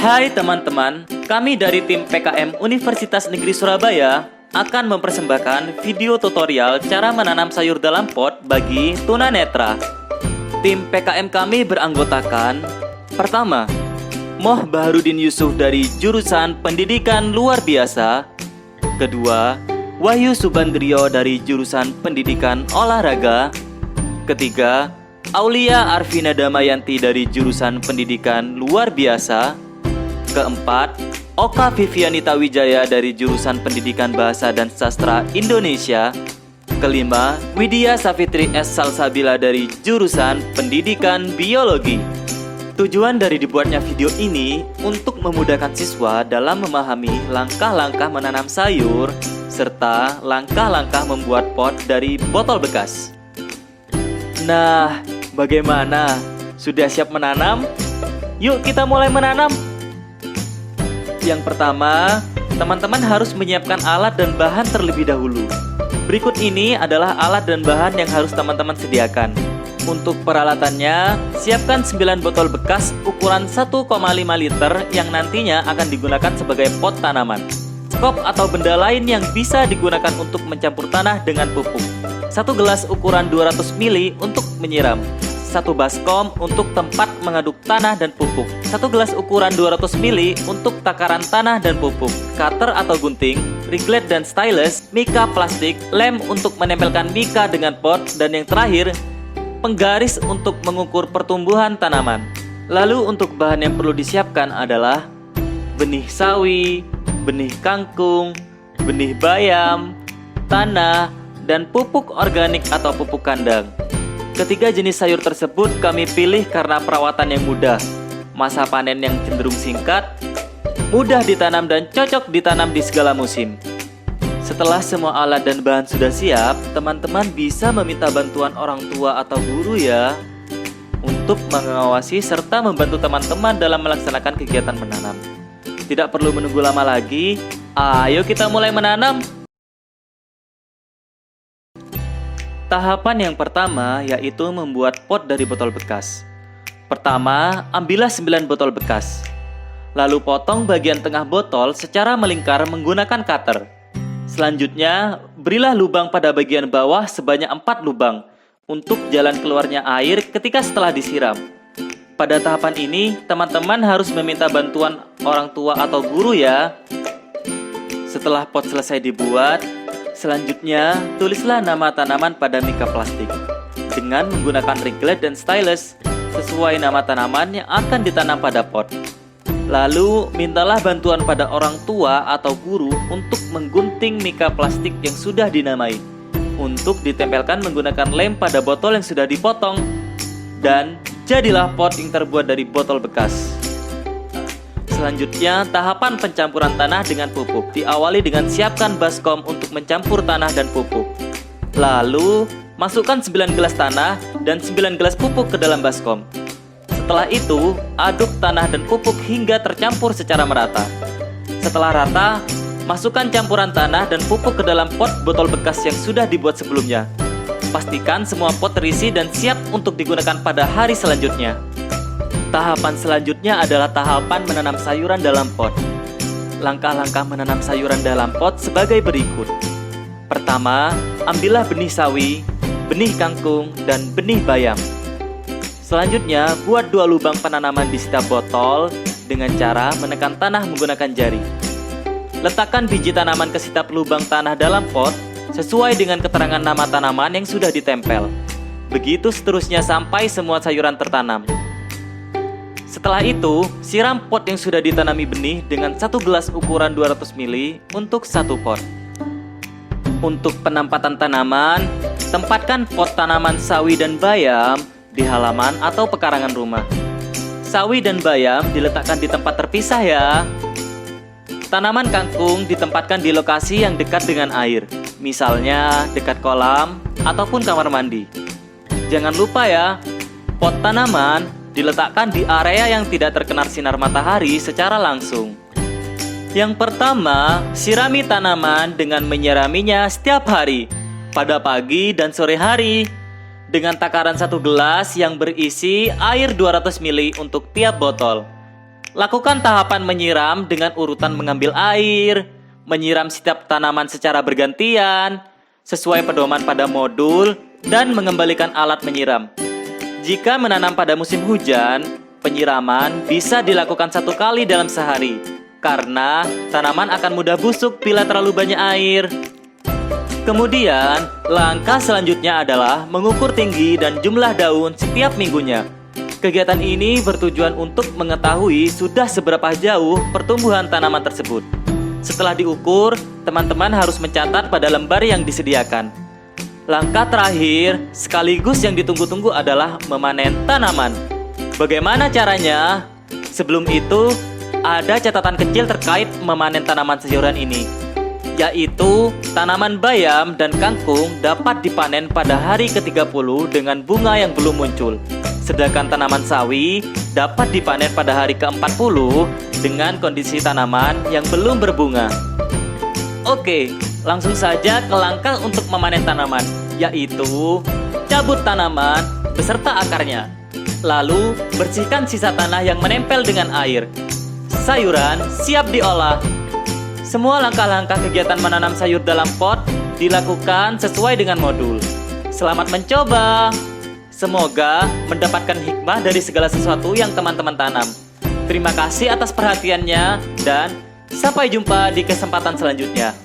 Hai teman-teman, kami dari tim PKM Universitas Negeri Surabaya akan mempersembahkan video tutorial cara menanam sayur dalam pot bagi tunanetra. Tim PKM kami beranggotakan: pertama, Moh Baharudin Yusuf dari jurusan Pendidikan Luar Biasa. Kedua, Wahyu Subandrio dari jurusan Pendidikan Olahraga. Ketiga, Aulia Arvina Damayanti dari jurusan Pendidikan Luar Biasa. Keempat, Oka Vivianita Wijaya dari jurusan Pendidikan Bahasa dan Sastra Indonesia. Kelima, Widya Safitri S. Salsabila dari jurusan Pendidikan Biologi. Tujuan dari dibuatnya video ini untuk memudahkan siswa dalam memahami langkah-langkah menanam sayur serta langkah-langkah membuat pot dari botol bekas. Nah, bagaimana? Sudah siap menanam? Yuk kita mulai menanam! Yang pertama, teman-teman harus menyiapkan alat dan bahan terlebih dahulu. Berikut ini adalah alat dan bahan yang harus teman-teman sediakan. Untuk peralatannya, siapkan 9 botol bekas ukuran 1,5 liter yang nantinya akan digunakan sebagai pot tanaman. Skop atau benda lain yang bisa digunakan untuk mencampur tanah dengan pupuk. 1 gelas ukuran 200 ml untuk menyiram. 1 baskom untuk tempat mengaduk tanah dan pupuk. 1 gelas ukuran 200 ml untuk takaran tanah dan pupuk. Cutter atau gunting, riglet dan stylus, mika plastik, lem untuk menempelkan mika dengan pot, dan yang terakhir, penggaris untuk mengukur pertumbuhan tanaman. Lalu untuk bahan yang perlu disiapkan adalah benih sawi, benih kangkung, benih bayam, tanah, dan pupuk organik atau pupuk kandang. Ketiga jenis sayur tersebut kami pilih karena perawatan yang mudah, masa panen yang cenderung singkat, mudah ditanam dan cocok ditanam di segala musim. Setelah semua alat dan bahan sudah siap, teman-teman bisa meminta bantuan orang tua atau guru ya, untuk mengawasi serta membantu teman-teman dalam melaksanakan kegiatan menanam. Tidak perlu menunggu lama lagi, ayo kita mulai menanam! Tahapan yang pertama yaitu membuat pot dari botol bekas. Pertama, ambillah 9 botol bekas. Lalu potong bagian tengah botol secara melingkar menggunakan cutter. Selanjutnya, berilah lubang pada bagian bawah sebanyak 4 lubang untuk jalan keluarnya air ketika setelah disiram. Pada tahapan ini, teman-teman harus meminta bantuan orang tua atau guru ya. Setelah pot selesai dibuat, selanjutnya, tulislah nama tanaman pada mika plastik dengan menggunakan riglet dan stylus sesuai nama tanaman yang akan ditanam pada pot. Lalu, mintalah bantuan pada orang tua atau guru untuk menggunting mika plastik yang sudah dinamai untuk ditempelkan menggunakan lem pada botol yang sudah dipotong. Dan jadilah pot yang terbuat dari botol bekas. Selanjutnya, tahapan pencampuran tanah dengan pupuk. Diawali dengan siapkan baskom untuk mencampur tanah dan pupuk. Lalu, masukkan 9 gelas tanah dan 9 gelas pupuk ke dalam baskom. Setelah itu, aduk tanah dan pupuk hingga tercampur secara merata. Setelah rata, masukkan campuran tanah dan pupuk ke dalam pot botol bekas yang sudah dibuat sebelumnya. Pastikan semua pot terisi dan siap untuk digunakan pada hari selanjutnya. Tahapan selanjutnya adalah tahapan menanam sayuran dalam pot. Langkah-langkah menanam sayuran dalam pot sebagai berikut. Pertama, ambillah benih sawi, benih kangkung, dan benih bayam. Selanjutnya, buat 2 lubang penanaman di setiap botol dengan cara menekan tanah menggunakan jari. Letakkan biji tanaman ke setiap lubang tanah dalam pot sesuai dengan keterangan nama tanaman yang sudah ditempel. Begitu seterusnya sampai semua sayuran tertanam. Setelah itu, siram pot yang sudah ditanami benih dengan 1 gelas ukuran 200 ml untuk 1 pot. Untuk penempatan tanaman, tempatkan pot tanaman sawi dan bayam di halaman atau pekarangan rumah. Sawi dan bayam diletakkan di tempat terpisah ya. Tanaman kangkung ditempatkan di lokasi yang dekat dengan air, misalnya dekat kolam ataupun kamar mandi. Jangan lupa ya, pot tanaman diletakkan di area yang tidak terkena sinar matahari secara langsung. Yang pertama, sirami tanaman dengan menyiraminya setiap hari, pada pagi dan sore hari, dengan takaran 1 gelas yang berisi air 200 ml untuk tiap botol. Lakukan tahapan menyiram dengan urutan mengambil air, menyiram setiap tanaman secara bergantian, sesuai pedoman pada modul, dan mengembalikan alat menyiram. Jika menanam pada musim hujan, penyiraman bisa dilakukan 1 kali dalam sehari, karena tanaman akan mudah busuk bila terlalu banyak air. Kemudian, langkah selanjutnya adalah mengukur tinggi dan jumlah daun setiap minggunya. Kegiatan ini bertujuan untuk mengetahui sudah seberapa jauh pertumbuhan tanaman tersebut. Setelah diukur, teman-teman harus mencatat pada lembar yang disediakan. Langkah terakhir, sekaligus yang ditunggu-tunggu adalah memanen tanaman. Bagaimana caranya? Sebelum itu, ada catatan kecil terkait memanen tanaman sayuran ini, yaitu tanaman bayam dan kangkung dapat dipanen pada hari ke-30 dengan bunga yang belum muncul. Sedangkan tanaman sawi dapat dipanen pada hari ke-40 dengan kondisi tanaman yang belum berbunga. Oke, langsung saja ke langkah untuk memanen tanaman, yaitu cabut tanaman beserta akarnya. Lalu, bersihkan sisa tanah yang menempel dengan air. Sayuran siap diolah. Semua langkah-langkah kegiatan menanam sayur dalam pot dilakukan sesuai dengan modul. Selamat mencoba! Semoga mendapatkan hikmah dari segala sesuatu yang teman-teman tanam. Terima kasih atas perhatiannya dan sampai jumpa di kesempatan selanjutnya.